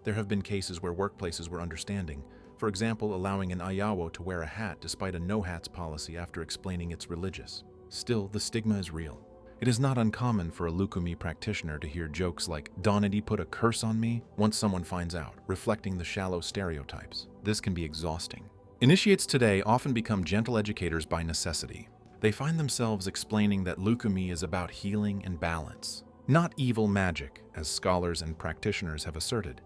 There have been cases where workplaces were understanding, for example, allowing an Iyawo to wear a hat despite a no-hats policy after explaining it's religious. Still, the stigma is real. It is not uncommon for a Lucumí practitioner to hear jokes like, "Donity put a curse on me," once someone finds out, reflecting the shallow stereotypes. This can be exhausting. Initiates today often become gentle educators by necessity. They find themselves explaining that Lucumí is about healing and balance, not evil magic, as scholars and practitioners have asserted.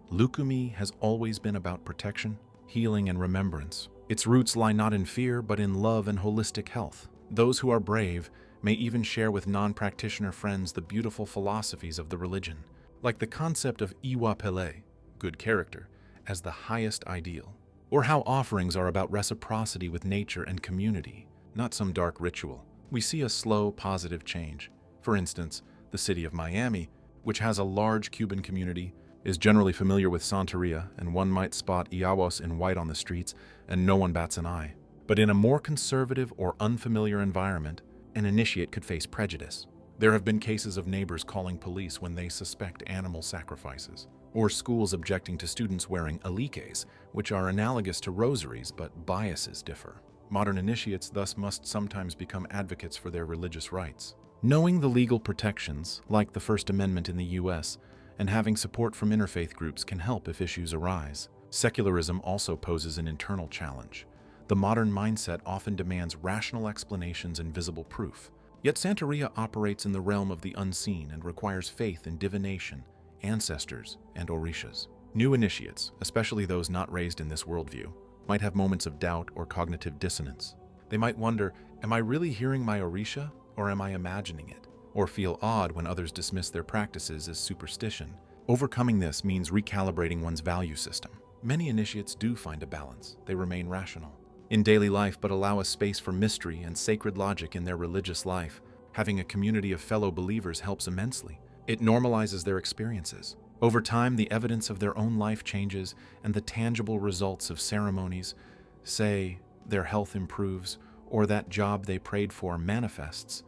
Lucumí has always been about protection, healing, and remembrance. Its roots lie not in fear, but in love and holistic health. Those who are brave may even share with non-practitioner friends the beautiful philosophies of the religion, like the concept of Iwa Pele, good character, as the highest ideal, or how offerings are about reciprocity with nature and community, not some dark ritual. We see a slow, positive change. For instance, the city of Miami, which has a large Cuban community, is generally familiar with Santería, and one might spot Iyawos in white on the streets and no one bats an eye. But in a more conservative or unfamiliar environment, an initiate could face prejudice. There have been cases of neighbors calling police when they suspect animal sacrifices, or schools objecting to students wearing aliques, which are analogous to rosaries, but biases differ. Modern initiates thus must sometimes become advocates for their religious rights. Knowing the legal protections, like the First Amendment in the US, and having support from interfaith groups can help if issues arise. Secularism also poses an internal challenge. The modern mindset often demands rational explanations and visible proof. Yet Santería operates in the realm of the unseen and requires faith in divination, ancestors, and orishas. New initiates, especially those not raised in this worldview, might have moments of doubt or cognitive dissonance. They might wonder, am I really hearing my orisha, or am I imagining it? Or feel odd when others dismiss their practices as superstition. Overcoming this means recalibrating one's value system. Many initiates do find a balance. They remain rational in daily life, but allow a space for mystery and sacred logic in their religious life. Having a community of fellow believers helps immensely. It normalizes their experiences. Over time, the evidence of their own life changes, and the tangible results of ceremonies, say their health improves or that job they prayed for manifests,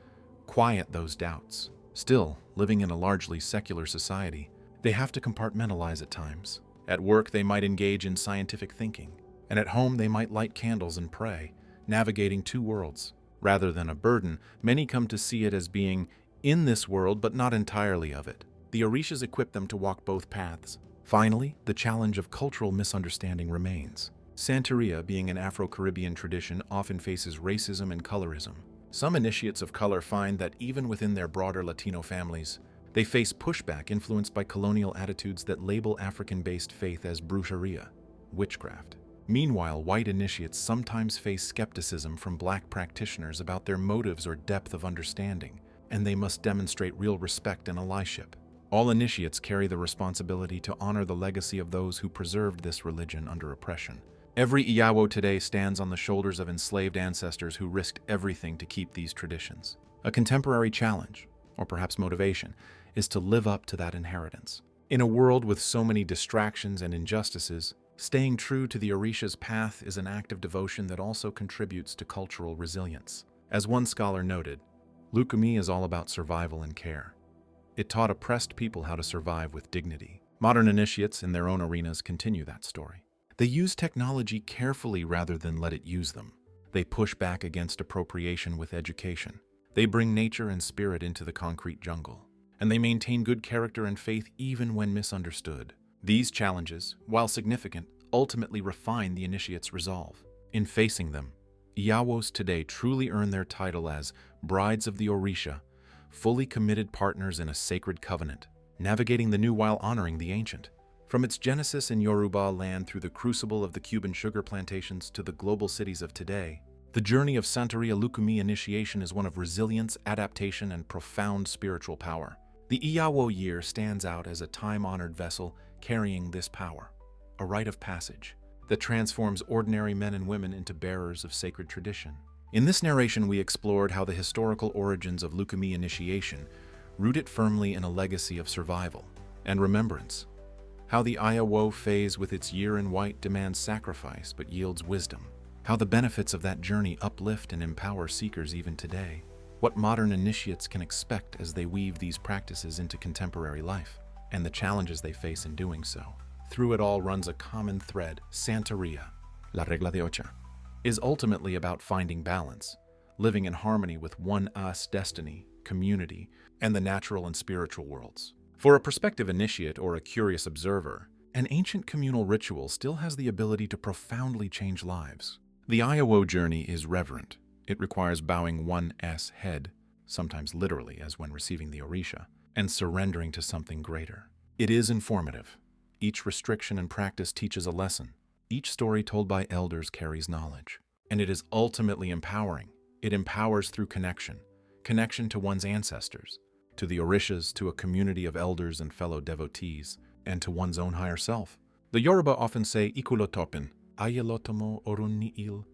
quiet those doubts. Still, living in a largely secular society, they have to compartmentalize at times. At work, they might engage in scientific thinking, and at home they might light candles and pray, navigating two worlds. Rather than a burden, many come to see it as being in this world but not entirely of it. The orishas equip them to walk both paths. Finally, the challenge of cultural misunderstanding remains. Santería, being an Afro-Caribbean tradition, often faces racism and colorism. Some initiates of color find that even within their broader Latino families, they face pushback influenced by colonial attitudes that label African-based faith as brujeria, witchcraft. Meanwhile, white initiates sometimes face skepticism from black practitioners about their motives or depth of understanding, and they must demonstrate real respect and allyship. All initiates carry the responsibility to honor the legacy of those who preserved this religion under oppression. Every Iyawo today stands on the shoulders of enslaved ancestors who risked everything to keep these traditions. A contemporary challenge, or perhaps motivation, is to live up to that inheritance. In a world with so many distractions and injustices, staying true to the Orisha's path is an act of devotion that also contributes to cultural resilience. As one scholar noted, Lucumí is all about survival and care. It taught oppressed people how to survive with dignity. Modern initiates in their own arenas continue that story. They use technology carefully rather than let it use them. They push back against appropriation with education. They bring nature and spirit into the concrete jungle. And they maintain good character and faith even when misunderstood. These challenges, while significant, ultimately refine the initiate's resolve. In facing them, Iyawos today truly earn their title as brides of the Orisha, fully committed partners in a sacred covenant, navigating the new while honoring the ancient. From its genesis in Yorùbá land through the crucible of the Cuban sugar plantations to the global cities of today, the journey of Santería Lucumí initiation is one of resilience, adaptation, and profound spiritual power. The Iyawo year stands out as a time-honored vessel carrying this power, a rite of passage that transforms ordinary men and women into bearers of sacred tradition. In this narration, we explored how the historical origins of Lucumí initiation root it firmly in a legacy of survival and remembrance, how the Iyawó phase with its year in white demands sacrifice but yields wisdom, how the benefits of that journey uplift and empower seekers even today, what modern initiates can expect as they weave these practices into contemporary life, and the challenges they face in doing so. Through it all runs a common thread: Santería, la Regla de Ocha, is ultimately about finding balance, living in harmony with one-us destiny, community, and the natural and spiritual worlds. For a prospective initiate or a curious observer, an ancient communal ritual still has the ability to profoundly change lives. The Iyawo journey is reverent. It requires bowing one's head, sometimes literally as when receiving the orisha, and surrendering to something greater. It is informative. Each restriction and practice teaches a lesson. Each story told by elders carries knowledge. And it is ultimately empowering. It empowers through connection to one's ancestors, to the orishas, to a community of elders and fellow devotees, and to one's own higher self. The Yorùbá often say, "Ikulotopin, ayelotomo orunniil."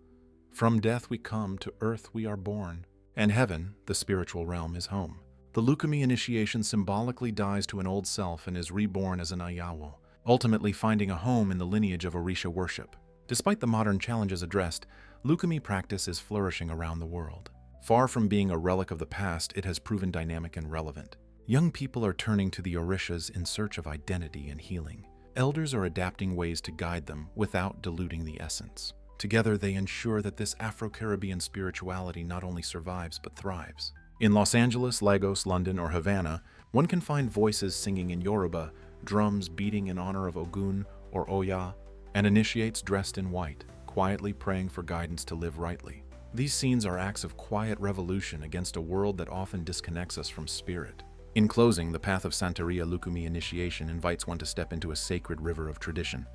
From death we come, to earth we are born, and heaven, the spiritual realm, is home. The Lucumí initiation symbolically dies to an old self and is reborn as an Iyawo, ultimately finding a home in the lineage of Orisha worship. Despite the modern challenges addressed, Lucumí practice is flourishing around the world. Far from being a relic of the past, it has proven dynamic and relevant. Young people are turning to the orishas in search of identity and healing. Elders are adapting ways to guide them without diluting the essence. Together, they ensure that this Afro-Caribbean spirituality not only survives but thrives. In Los Angeles, Lagos, London, or Havana, one can find voices singing in Yorùbá, drums beating in honor of Ogun or Oya, and initiates dressed in white, quietly praying for guidance to live rightly. These scenes are acts of quiet revolution against a world that often disconnects us from spirit. In closing, the path of Santería Lucumí initiation invites one to step into a sacred river of tradition.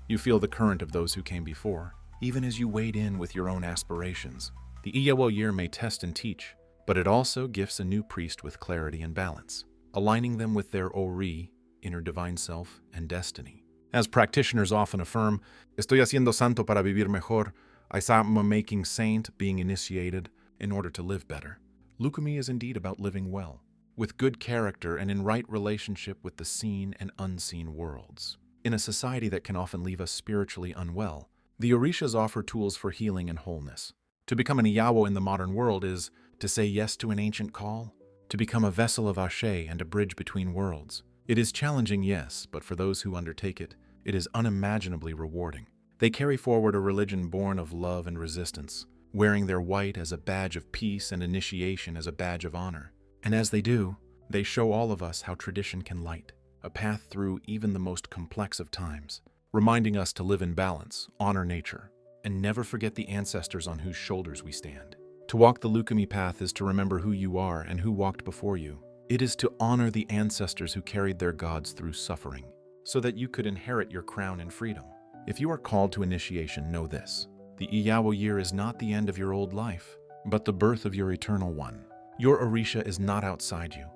You feel the current of those who came before, even as you wade in with your own aspirations. The Iyawo year may test and teach, but it also gifts a new priest with clarity and balance, aligning them with their ori, inner divine self, and destiny. As practitioners often affirm, estoy haciendo santo para vivir mejor, I'm a making saint, being initiated, in order to live better. Lucumí is indeed about living well, with good character and in right relationship with the seen and unseen worlds. In a society that can often leave us spiritually unwell, the orishas offer tools for healing and wholeness. To become an Iyawo in the modern world is to say yes to an ancient call, to become a vessel of Ashe and a bridge between worlds. It is challenging, yes, but for those who undertake it, it is unimaginably rewarding. They carry forward a religion born of love and resistance, wearing their white as a badge of peace and initiation as a badge of honor. And as they do, they show all of us how tradition can light a path through even the most complex of times, reminding us to live in balance, honor nature, and never forget the ancestors on whose shoulders we stand. To walk the Lucumí path is to remember who you are and who walked before you. It is to honor the ancestors who carried their gods through suffering, so that you could inherit your crown in freedom. If you are called to initiation, know this: the Iyawo year is not the end of your old life, but the birth of your eternal one. Your orisha is not outside you.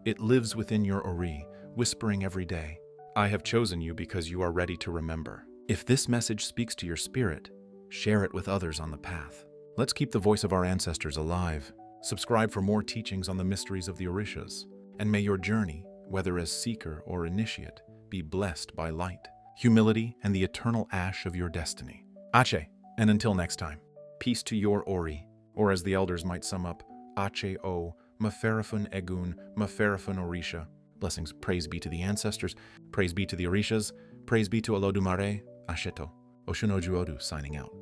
It lives within your ori, whispering every day, I have chosen you because you are ready to remember. If this message speaks to your spirit, share it with others on the path. Let's keep the voice of our ancestors alive. Subscribe for more teachings on the mysteries of the orishas, and may your journey, whether as seeker or initiate, be blessed by light, humility, and the eternal ash of your destiny. Ache, and until next time, peace to your ori, or as the elders might sum up, Ache o, Maferafun egun, Maferafun orisha. Blessings, praise be to the ancestors, praise be to the orishas, praise be to Olodumare, Asheto, Oshunoju Odu signing out.